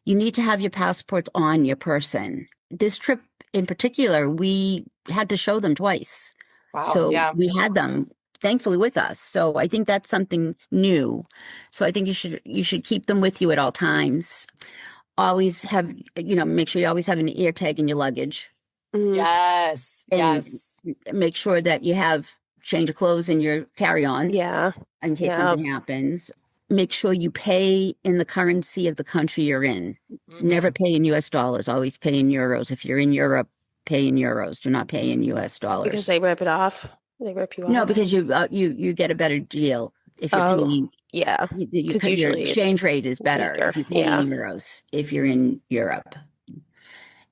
you need to have your passports on your person. This trip in particular, we had to show them twice. Wow. So Yeah. we had them thankfully with us. So I think that's something new. So I think you should keep them with you at all times. Always have, make sure you always have an ear tag in your luggage Mm. Yes. and Yes. make sure that you have change of clothes in your carry-on Yeah. in case Yeah. something happens. Make sure you pay in the currency of the country you're in. Never Hmm. pay in US dollars, always pay in euros. If you're in Europe, pay in euros. Do not pay in US Because dollars. they rip it off. They rip you No, off. because you get a better deal if you're Oh, paying. yeah. Because Your usually exchange it's rate is better weaker. if you pay Yeah. in euros if you're in Europe.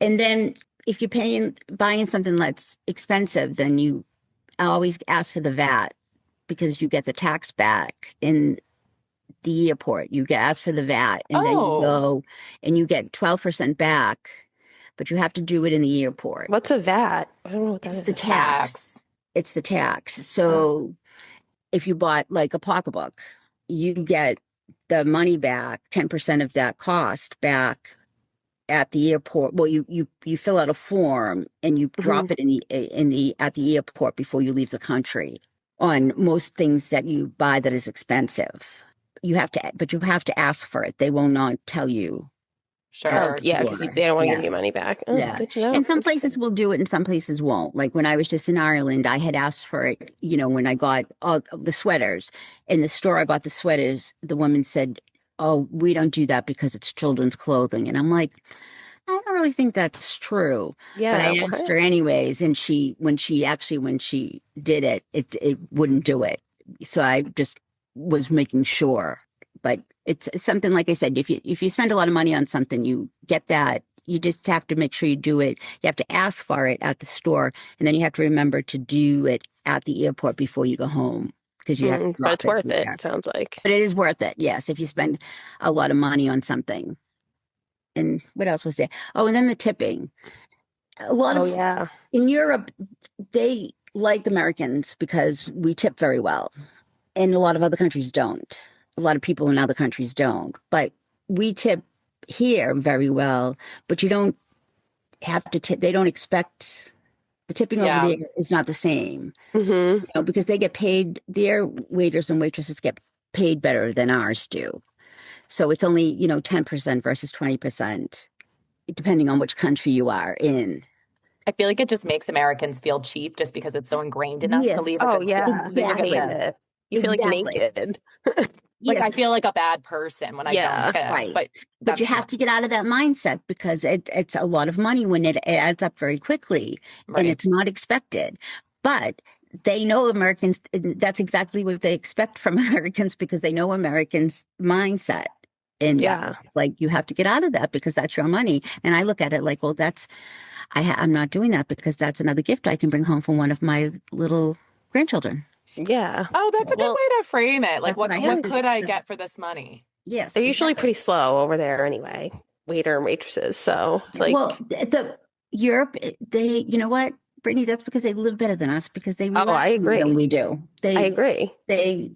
And then if you're buying something that's expensive, then you always ask for the VAT because you get the tax back in the airport. You get asked for the VAT and then you Oh, go and you get 12% back, but you have to do it in the airport. What's a VAT? I don't know what that It's the is. tax. tax. It's the tax. So if you bought like a pocketbook, you get the money back, 10% of that cost back at the airport. Well, you fill out a form and you Hmm. drop it in the at the airport before you leave the country on most things that you buy that is expensive. But you have to ask for it. They will not tell you at Oh, Sure. the yeah, because store. they don't want to give Yeah. you money back. Oh, Yeah. good to know. And some places Interesting. will do it and some places won't. Like when I was just in Ireland, I had asked for it, when I got the sweaters. In the store I bought the sweaters, the woman said, "Oh, we don't do that because it's children's clothing." And I'm like, I don't really think that's true. But Yeah, I asked what? her anyways, and when she did it, it wouldn't do it. So I just was making sure. But it's something like I said, if you spend a lot of money on something, you get that. You just have to make sure you do it. You have to ask for it at the store, and then you have to remember to do it at the airport before you go home because you have to But drop it's it worth it, there. sounds like. But it is worth it, yes, if you spend a lot of money on something. And what else was there? Oh, and then the tipping. A lot Oh, of yeah. in Europe, they like Americans because we tip very well, and a lot of other countries don't. A lot of people in other countries don't, but we tip here very well. But you don't have to tip. They don't expect the tipping over Yeah. there is not the same, Hmm. because they get paid. Their waiters and waitresses get paid better than ours do. So it's only 10% versus 20%, depending on which country you are in. I feel like it just makes Americans feel cheap just because it's so ingrained in us to Yes, leave a Oh, good tip. yeah. Leave a I good hate tip. exactly. it. You feel like Exactly. naked. Like Yes, I feel like a bad person when I don't Yeah. tip, right. but But you that's have not to get out of that mindset because it's a lot of money when it adds up very quickly and right. it's not expected. But they know Americans, that's exactly what they expect from Americans because they know Americans' mindset. And Yeah. Yeah. it's like you have to get out of that because that's your money. And I look at it like, well, I'm not doing that because that's another gift I can bring home from one of my little grandchildren. Yeah. Oh, that's a So good Well, way to frame it. Like that's what I have what and to. could I get for this money? they're Yes, usually exactly. pretty slow over there anyway, waiter and waitresses. So it's Well, like, the Europe, you know what, Brittany, that's because they live better than us because they oh, I relax more than agree. we do. I They, agree. they,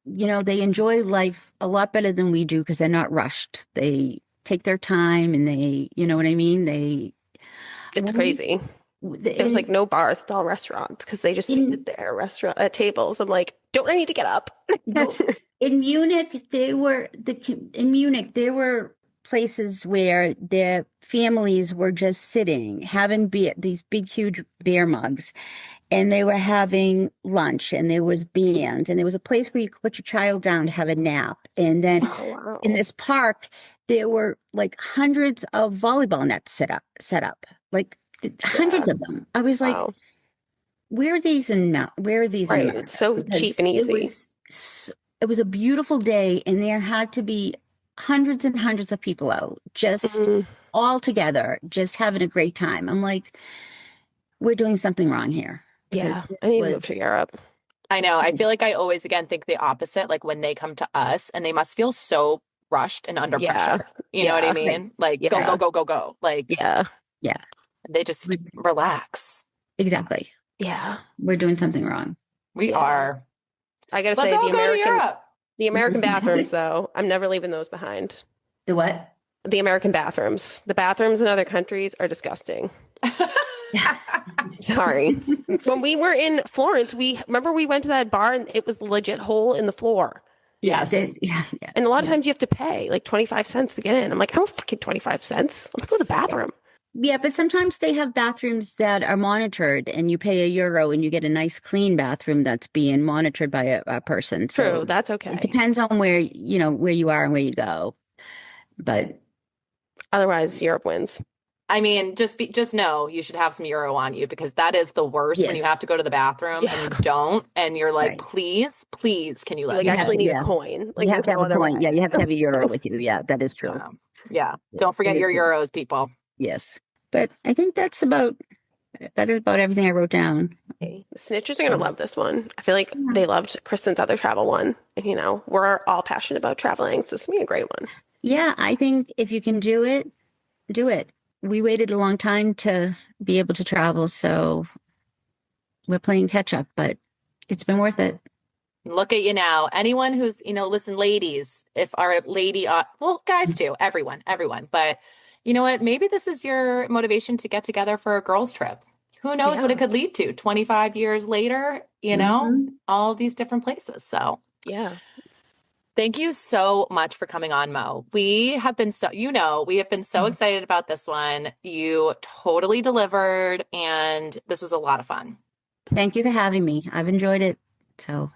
they enjoy life a lot better than we do because they're not rushed. They take their time and you know what I mean? It's We, crazy. There's like in, no bars, it's all restaurants because they just sit in, there restaurant at tables. I'm like, don't I need to get up? no, in Munich, there were places where their families were just sitting, having these big, huge beer mugs and they were having lunch and there was bands and there was a place where you could put your child down to have a nap. And then Oh, in wow. this park, there were like hundreds of volleyball nets set up, like Yeah. hundreds of them. I was like, Wow. where are these in Right. It's America? so cheap Because and it easy. was it was a beautiful day and there had to be hundreds and hundreds of people out just Mm, all together, just having a great time. I'm like, we're doing something wrong here because yeah. I this need to move to was Europe. I know. I feel like I always again think the opposite, like when they come to us and they must feel so rushed and under Yeah. pressure. You know what I Yeah. right. mean? Like go, go, Yeah. go, go, go. Like Yeah. Yeah, they just relax. exactly. Yeah. We're doing something wrong. We Yeah. are. I gotta Let's say, all go to Europe. the American bathrooms, though, I'm never leaving those behind. The what? The American bathrooms. The bathrooms in other countries are disgusting. Sorry. When we were in Florence, we remember we went to that bar and it was legit hole in the floor. Yeah, Yes. yeah, yeah, And a lot of yeah. times you have to pay like 25 cents to get in. I'm like, I don't fucking 25 cents. I'm gonna go to the bathroom. Yeah, but sometimes they have bathrooms that are monitored and you pay €1 and you get a nice clean bathroom that's being monitored by a person. True, So that's it okay. depends on where you are and where you go. But Otherwise, Europe wins. I mean, just know you should have some euro on you because that is the worst when you yes, have to go to the bathroom and Yeah. you don't and you're like, right. please, please, can you You let like me You have actually in? need a yeah, coin. Like you have there's to have no a other coin. Yeah, way. you have to have a €1 with you. Yeah, that is true. Yeah. Yeah. Yes, Don't forget it your is. euros, people. Yes. But I think that is about everything I wrote down. Okay. The snitches are gonna love this one. I feel like they loved Kristen's other travel one. And, we're all passionate about traveling, so it's gonna be a great one. Yeah, I think if you can do it, do it. We waited a long time to be able to travel, so we're playing catch up, but it's been worth it. Look at you now. Anyone who's, listen, ladies, if our lady, well, guys too, everyone. But you know what? Maybe this is your motivation to get together for a girls' trip. Who knows what it Yeah. could lead to 25 years later, Mhm. all these different places. So Yeah. thank you so much for coming on, Mo. We have been so excited about this one. You totally delivered, and this was a lot of fun. Thank you for having me. I've enjoyed it. So,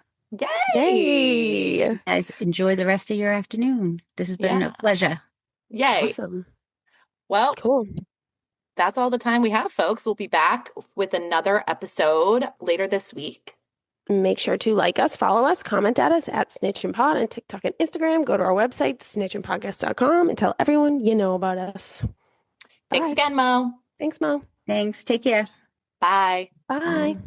Yay! Yay. guys, enjoy the rest of your afternoon. This has been a Yeah. pleasure. Yay. Awesome. Well, Cool. that's all the time we have, folks. We'll be back with another episode later this week. Make sure to like us, follow us, comment at us at snitchinpod on TikTok and Instagram. Go to our website, snitchinpodcast.com, and tell everyone you know about us. Thanks Bye. again, Mo. Thanks, Mo. Thanks. Take care. Bye. Bye.